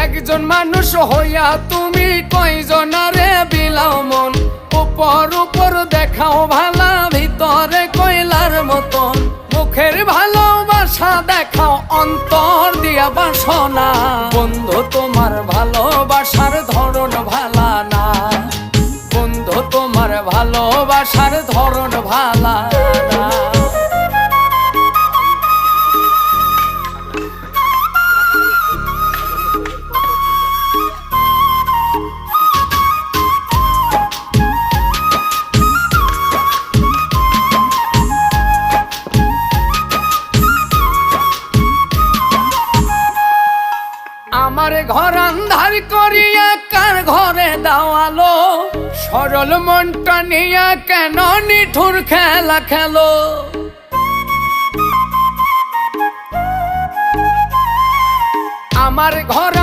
একজন মানুষ হইয়া তুমি কয়জনারে বিলাও মন, উপর উপর দেখাও ভালা, ভিতরে কয়লার মতন। মুখের ভালোবাসা দেখাও, অন্তর দিয়া বাসনা। বন্ধু তোমার ভালোবাসার ধরন ভালা না, বন্ধু তোমার ভালোবাসার ধরন ভালা না। আমার ঘর আন্ধার করিয়া কার ঘরে দাওয়ালো, সরল মনটা নিয়া কেন নিঠুর খেলা খেলো। আমার ঘর